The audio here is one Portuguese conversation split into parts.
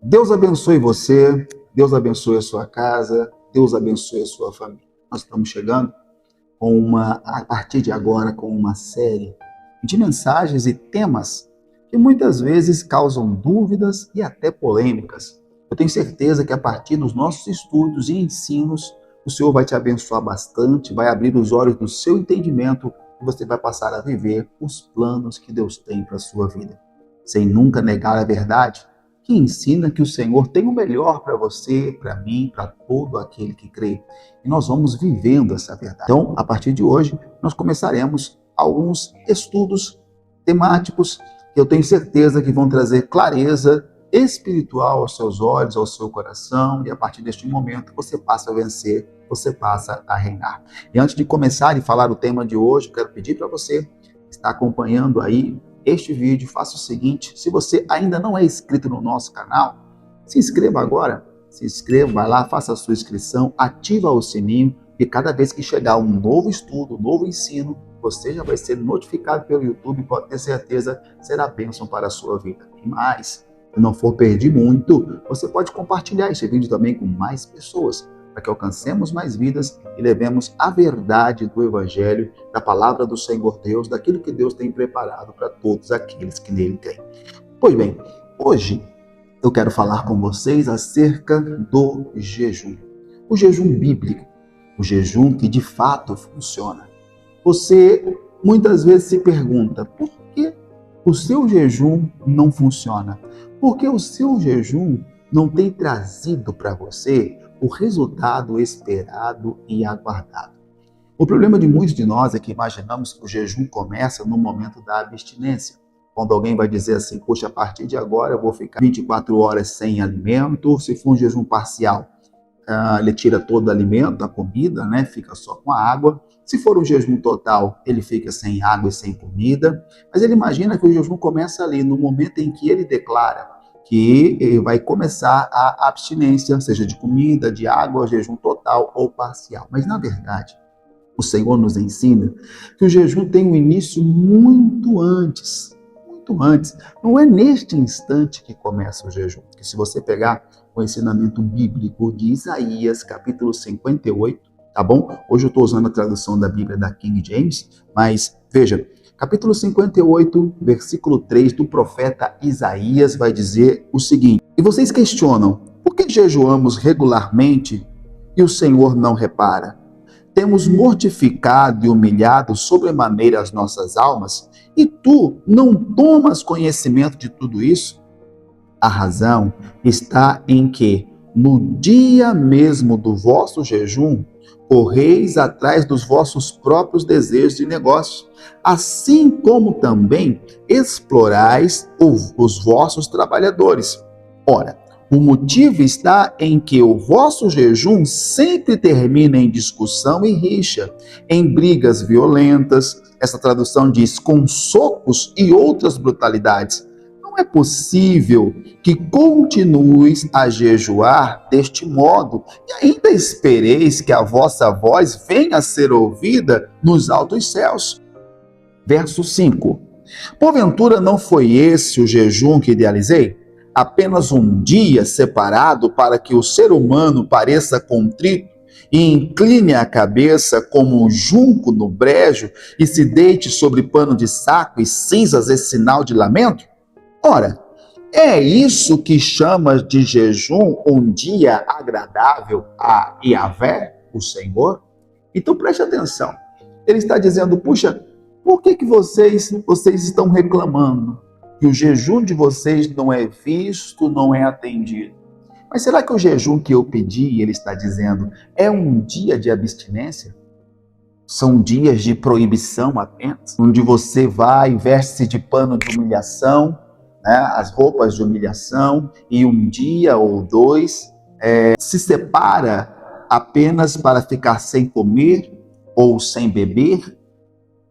Deus abençoe você, Deus abençoe a sua casa, Deus abençoe a sua família. Nós estamos chegando a partir de agora, com uma série de mensagens e temas que muitas vezes causam dúvidas e até polêmicas. Eu tenho certeza que a partir dos nossos estudos e ensinos, o Senhor vai te abençoar bastante, vai abrir os olhos do seu entendimento e você vai passar a viver os planos que Deus tem para a sua vida. Sem nunca negar a verdade, que ensina que o Senhor tem o melhor para você, para mim, para todo aquele que crê. E nós vamos vivendo essa verdade. Então, a partir de hoje, nós começaremos alguns estudos temáticos que eu tenho certeza que vão trazer clareza espiritual aos seus olhos, ao seu coração, e a partir deste momento você passa a vencer, você passa a reinar. E antes de começar e falar o tema de hoje, eu quero pedir para você que está acompanhando aí este vídeo, faça o seguinte: se você ainda não é inscrito no nosso canal, se inscreva agora, se inscreva, vai lá, faça a sua inscrição, ativa o sininho e cada vez que chegar um novo estudo, um novo ensino, você já vai ser notificado pelo YouTube, pode ter certeza, será bênção para a sua vida. E mais, se não for perder muito, você pode compartilhar esse vídeo também com mais pessoas, para que alcancemos mais vidas e levemos a verdade do Evangelho, da palavra do Senhor Deus, daquilo que Deus tem preparado para todos aqueles que nele creem. Pois bem, hoje eu quero falar com vocês acerca do jejum. O jejum bíblico, o jejum que de fato funciona. Você muitas vezes se pergunta, por que o seu jejum não funciona? Por que o seu jejum não tem trazido para você o resultado esperado e aguardado? O problema de muitos de nós é que imaginamos que o jejum começa no momento da abstinência. Quando alguém vai dizer assim, poxa, a partir de agora eu vou ficar 24 horas sem alimento. Se for um jejum parcial, ele tira todo o alimento, a comida, né? Fica só com a água. Se for um jejum total, ele fica sem água e sem comida. Mas ele imagina que o jejum começa ali, no momento em que ele declara que ele vai começar a abstinência, seja de comida, de água, jejum total ou parcial. Mas, na verdade, o Senhor nos ensina que o jejum tem um início muito antes. Muito antes. Não é neste instante que começa o jejum. Porque se você pegar o ensinamento bíblico de Isaías, capítulo 58, tá bom? Hoje eu estou usando a tradução da Bíblia da King James, mas veja, capítulo 58, versículo 3 do profeta Isaías vai dizer o seguinte: e vocês questionam, por que jejuamos regularmente e o Senhor não repara? Temos mortificado e humilhado sobremaneira as nossas almas, e tu não tomas conhecimento de tudo isso? A razão está em que, no dia mesmo do vosso jejum, correis atrás dos vossos próprios desejos de negócio, assim como também explorais os vossos trabalhadores. Ora, o motivo está em que o vosso jejum sempre termina em discussão e rixa, em brigas violentas. Essa tradução diz com socos e outras brutalidades. Não é possível que continueis a jejuar deste modo e ainda espereis que a vossa voz venha a ser ouvida nos altos céus. Verso 5. Porventura não foi esse o jejum que idealizei? Apenas um dia separado para que o ser humano pareça contrito e incline a cabeça como um junco no brejo e se deite sobre pano de saco e cinzas esse sinal de lamento? Ora, é isso que chama de jejum um dia agradável a Yahvé, o Senhor? Então preste atenção. Ele está dizendo, puxa, por que vocês estão reclamando que o jejum de vocês não é visto, não é atendido? Mas será que o jejum que eu pedi, ele está dizendo, é um dia de abstinência? São dias de proibição apenas, onde você vai e veste-se de pano de humilhação, né, as roupas de humilhação, e um dia ou dois se separa apenas para ficar sem comer ou sem beber?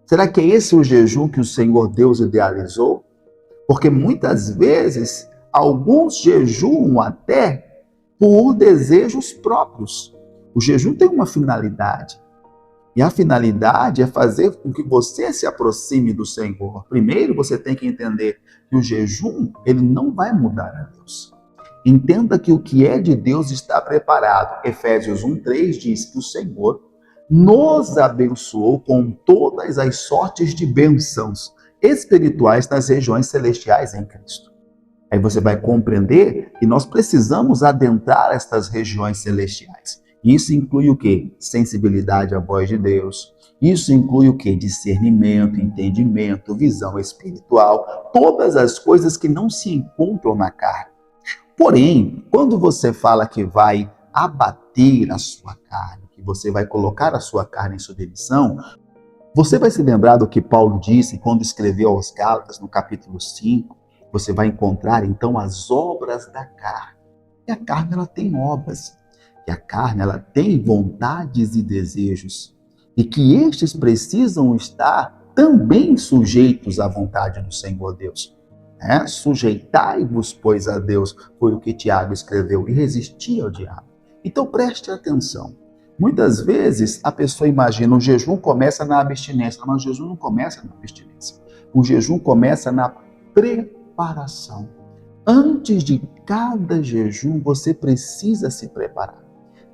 Será que é esse o jejum que o Senhor Deus idealizou? Porque muitas vezes alguns jejuam até por desejos próprios. O jejum tem uma finalidade. E a finalidade é fazer com que você se aproxime do Senhor. Primeiro, você tem que entender que o jejum, ele não vai mudar a Deus. Entenda que o que é de Deus está preparado. Efésios 1:3 diz que o Senhor nos abençoou com todas as sortes de bênçãos espirituais nas regiões celestiais em Cristo. Aí você vai compreender que nós precisamos adentrar estas regiões celestiais. Isso inclui o quê? Sensibilidade à voz de Deus. Isso inclui o quê? Discernimento, entendimento, visão espiritual, todas as coisas que não se encontram na carne. Porém, quando você fala que vai abater a sua carne, que você vai colocar a sua carne em submissão, você vai se lembrar do que Paulo disse quando escreveu aos Gálatas, no capítulo 5, você vai encontrar então as obras da carne. E a carne ela tem obras, e a carne ela tem vontades e desejos, e que estes precisam estar também sujeitos à vontade do Senhor Deus. Sujeitai-vos, pois, a Deus, foi o que Tiago escreveu, e resisti ao diabo. Então preste atenção. Muitas vezes a pessoa imagina, o jejum começa na abstinência, mas o jejum não começa na abstinência. O jejum começa na preparação. Antes de cada jejum, você precisa se preparar.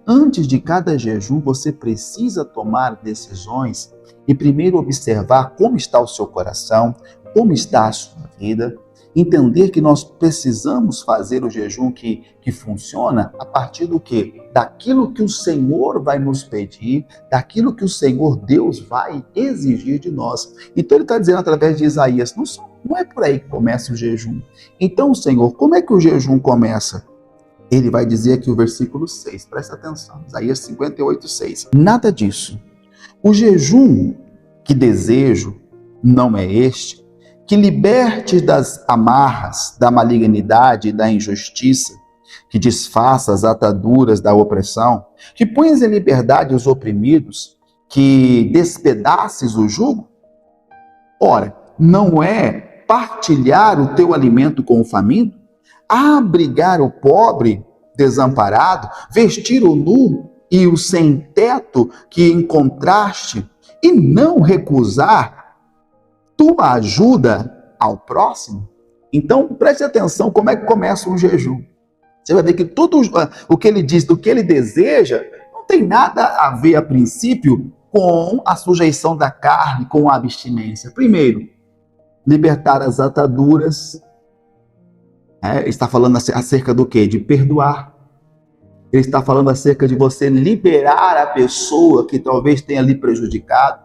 Antes de cada jejum, você precisa tomar decisões e primeiro observar como está o seu coração, como está a sua vida. Entender que nós precisamos fazer o jejum que funciona a partir do quê? Daquilo que o Senhor vai nos pedir, daquilo que o Senhor Deus vai exigir de nós. Então ele está dizendo através de Isaías, não é por aí que começa o jejum. Então, Senhor, como é que o jejum começa? Ele vai dizer aqui o versículo 6, presta atenção, Isaías 58:6. Nada disso. O jejum que desejo não é este, que libertes das amarras da malignidade e da injustiça, que desfaça as ataduras da opressão, que pões em liberdade os oprimidos, que despedaces o jugo? Ora, não é partilhar o teu alimento com o faminto? Abrigar o pobre desamparado, vestir o nu e o sem-teto que encontraste, e não recusar tua ajuda ao próximo? Então, preste atenção como é que começa um jejum. Você vai ver que tudo o que ele diz, do que ele deseja, não tem nada a ver, a princípio, com a sujeição da carne, com a abstinência. Primeiro, libertar as ataduras. Ele está falando acerca do quê? De perdoar. Ele está falando acerca de você liberar a pessoa que talvez tenha lhe prejudicado.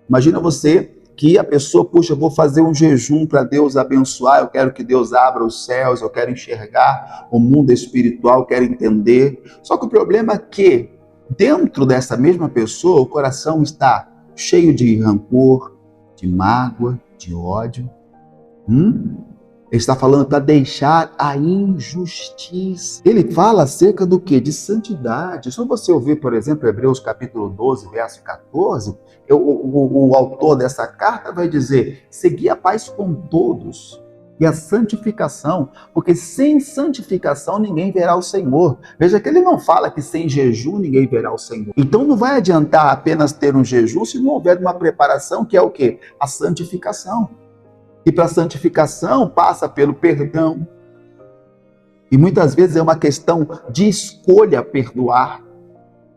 Imagina você que a pessoa, puxa, eu vou fazer um jejum para Deus abençoar, eu quero que Deus abra os céus, eu quero enxergar o mundo espiritual, eu quero entender. Só que o problema é que dentro dessa mesma pessoa, o coração está cheio de rancor, de mágoa, de ódio. Ele está falando para deixar a injustiça. Ele fala acerca do quê? De santidade. Se você ouvir, por exemplo, Hebreus capítulo 12, verso 14, o autor dessa carta vai dizer, segui a paz com todos e a santificação, porque sem santificação ninguém verá o Senhor. Veja que ele não fala que sem jejum ninguém verá o Senhor. Então não vai adiantar apenas ter um jejum se não houver uma preparação, que é o quê? A santificação. E para a santificação passa pelo perdão. E muitas vezes é uma questão de escolha perdoar,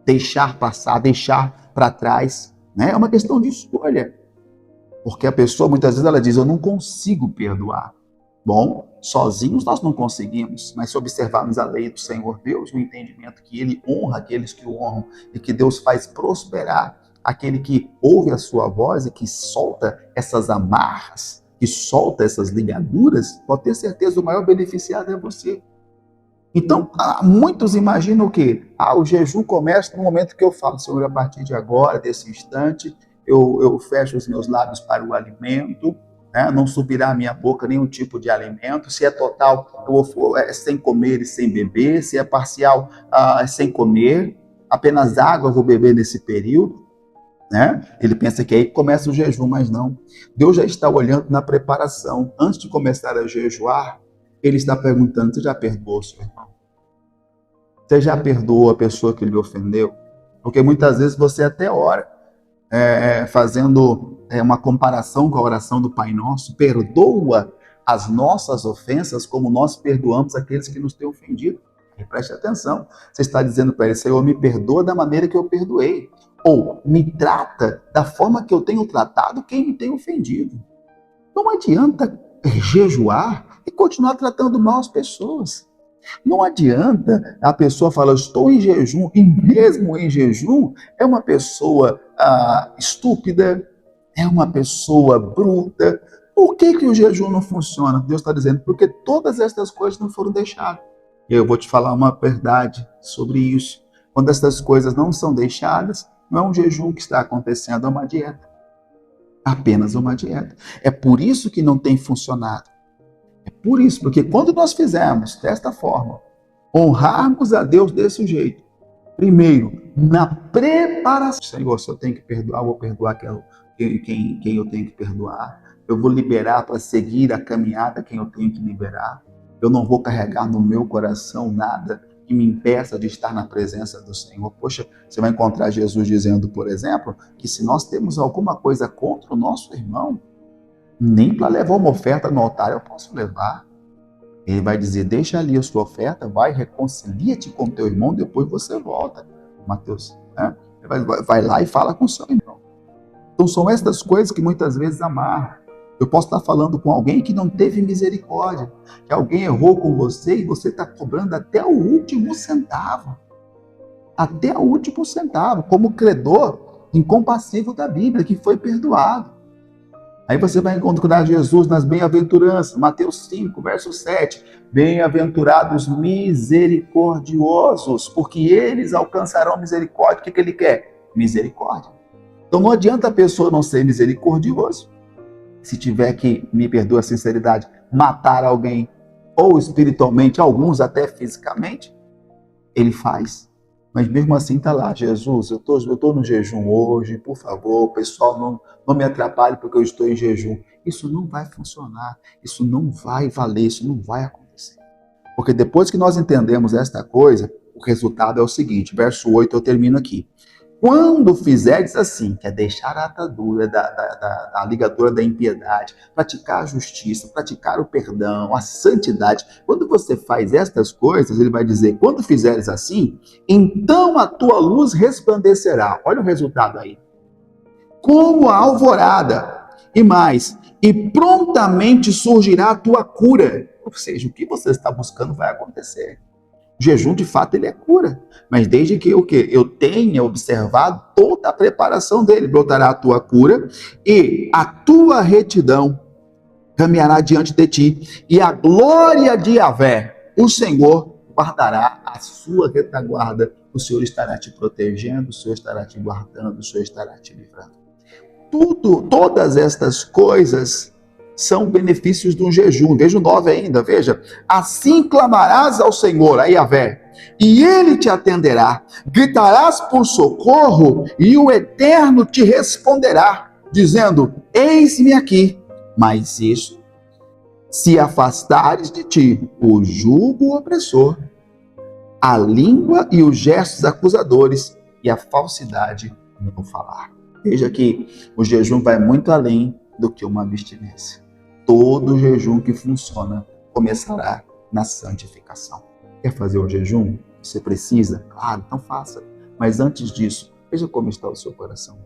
deixar passar, deixar para trás. É uma questão de escolha. Porque a pessoa muitas vezes ela diz, eu não consigo perdoar. Bom, sozinhos nós não conseguimos, mas se observarmos a lei do Senhor Deus, o entendimento que ele honra aqueles que o honram e que Deus faz prosperar aquele que ouve a sua voz e que solta essas amarras, que solta essas ligaduras, pode ter certeza, o maior beneficiado é você. Então, muitos imaginam o quê? O jejum começa no momento que eu falo, Senhor, a partir de agora, desse instante, eu fecho os meus lábios para o alimento, não subirá à minha boca nenhum tipo de alimento. Se é total, é sem comer e sem beber. Se é parcial, é sem comer. Apenas água eu vou beber nesse período. Ele pensa que aí começa o jejum, mas não. Deus já está olhando na preparação. Antes de começar a jejuar, ele está perguntando, você já perdoou seu irmão? Você já perdoou a pessoa que lhe ofendeu? Porque muitas vezes você até ora, fazendo uma comparação com a oração do Pai Nosso, perdoa as nossas ofensas como nós perdoamos aqueles que nos têm ofendido. E preste atenção, você está dizendo para ele, Senhor, me perdoa da maneira que eu perdoei, ou me trata da forma que eu tenho tratado quem me tem ofendido. Não adianta jejuar e continuar tratando mal as pessoas. Não adianta a pessoa falar, estou em jejum, e mesmo em jejum, é uma pessoa estúpida, é uma pessoa bruta. Por que o jejum não funciona? Deus está dizendo, porque todas estas coisas não foram deixadas. Eu vou te falar uma verdade sobre isso. Quando essas coisas não são deixadas, não é um jejum que está acontecendo, é uma dieta. Apenas uma dieta. É por isso que não tem funcionado. É por isso, porque quando nós fizermos desta forma, honrarmos a Deus desse jeito, primeiro, na preparação, Senhor, se eu tenho que perdoar, eu vou perdoar quem eu tenho que perdoar. Eu vou liberar para seguir a caminhada quem eu tenho que liberar. Eu não vou carregar no meu coração nada que me impeça de estar na presença do Senhor. Poxa, você vai encontrar Jesus dizendo, por exemplo, que se nós temos alguma coisa contra o nosso irmão, nem para levar uma oferta no altar eu posso levar. Ele vai dizer, deixa ali a sua oferta, vai, reconcilia-te com teu irmão, depois você volta. Mateus, né? Vai lá e fala com o seu irmão. Então são essas coisas que muitas vezes amarram. Eu posso estar falando com alguém que não teve misericórdia, que alguém errou com você e você está cobrando até o último centavo. Até o último centavo, como credor incompassível da Bíblia, que foi perdoado. Aí você vai encontrar Jesus nas bem-aventuranças, Mateus 5, verso 7. Bem-aventurados misericordiosos, porque eles alcançarão misericórdia. O que ele quer? Misericórdia. Então não adianta a pessoa não ser misericordioso. Se tiver que, me perdoa a sinceridade, matar alguém, ou espiritualmente, alguns até fisicamente, ele faz. Mas mesmo assim está lá, Jesus, eu tô no jejum hoje, por favor, pessoal, não me atrapalhe porque eu estou em jejum. Isso não vai funcionar, isso não vai valer, isso não vai acontecer. Porque depois que nós entendemos esta coisa, o resultado é o seguinte, verso 8, eu termino aqui. Quando fizerdes assim, que é deixar a atadura da ligadura da impiedade, praticar a justiça, praticar o perdão, a santidade, quando você faz estas coisas, ele vai dizer, quando fizeres assim, então a tua luz resplandecerá. Olha o resultado aí. Como a alvorada, e mais, e prontamente surgirá a tua cura. Ou seja, o que você está buscando vai acontecer. O jejum, de fato, ele é cura. Mas desde que eu tenha observado toda a preparação dele, brotará a tua cura e a tua retidão caminhará diante de ti. E a glória de Yahvé, o Senhor, guardará a sua retaguarda. O Senhor estará te protegendo, o Senhor estará te guardando, o Senhor estará te livrando. Todas estas coisas são benefícios de um jejum. Veja o 9 ainda, veja. Assim clamarás ao Senhor, a Yahvé, e ele te atenderá. Gritarás por socorro, e o Eterno te responderá, dizendo, eis-me aqui. Mas isso, se afastares de ti o jugo opressor, a língua e os gestos acusadores, e a falsidade no falar. Veja que o jejum vai muito além do que uma abstinência. Todo jejum que funciona começará na santificação. Quer fazer um jejum? Você precisa? Claro, então faça. Mas antes disso, veja como está o seu coração.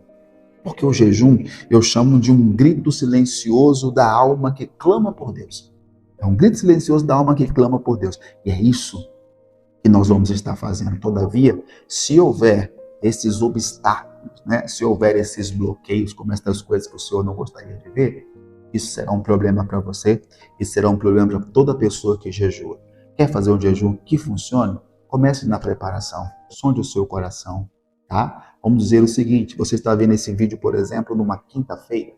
Porque o jejum eu chamo de um grito silencioso da alma que clama por Deus. É um grito silencioso da alma que clama por Deus. E é isso que nós vamos estar fazendo. Todavia, se houver esses obstáculos, né? Se houver esses bloqueios, como essas coisas que o Senhor não gostaria de ver, isso será um problema para você e será um problema para toda pessoa que jejua. Quer fazer um jejum que funcione? Comece na preparação. Sonde o seu coração, tá? Vamos dizer o seguinte, você está vendo esse vídeo, por exemplo, numa quinta-feira.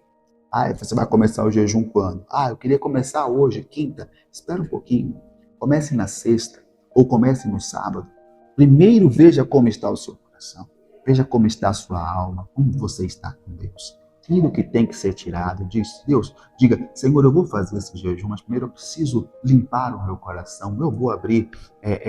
Você vai começar o jejum quando? Eu queria começar hoje, quinta. Espera um pouquinho. Comece na sexta ou comece no sábado. Primeiro veja como está o seu coração. Veja como está a sua alma, como você está com Deus. Tira o que tem que ser tirado. Diga, Senhor, eu vou fazer esse jejum, mas primeiro eu preciso limpar o meu coração. Eu vou abrir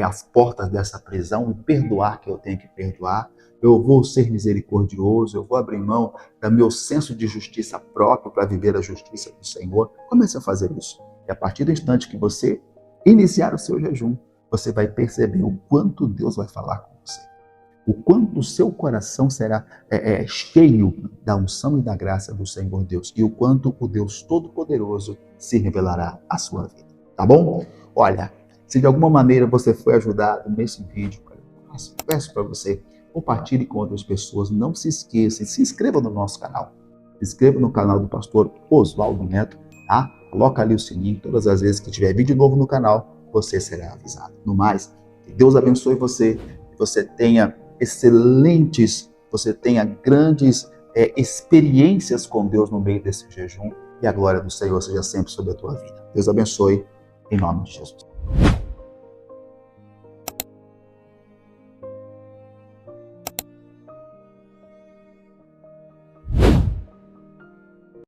as portas dessa prisão e perdoar que eu tenho que perdoar. Eu vou ser misericordioso, eu vou abrir mão do meu senso de justiça próprio para viver a justiça do Senhor. Comece a fazer isso. E a partir do instante que você iniciar o seu jejum, você vai perceber o quanto Deus vai falar com você. O quanto o seu coração será cheio da unção e da graça do Senhor Deus. E o quanto o Deus Todo-Poderoso se revelará à sua vida. Tá bom? Olha, se de alguma maneira você foi ajudado nesse vídeo, peço para você, compartilhe com outras pessoas. Não se esqueça, se inscreva no nosso canal. Se inscreva no canal do pastor Oswaldo Neto, tá? Coloca ali o sininho. Todas as vezes que tiver vídeo novo no canal, você será avisado. No mais, que Deus abençoe você, que você tenha grandes experiências com Deus no meio desse jejum, e a glória do Senhor seja sempre sobre a tua vida. Deus abençoe, em nome de Jesus.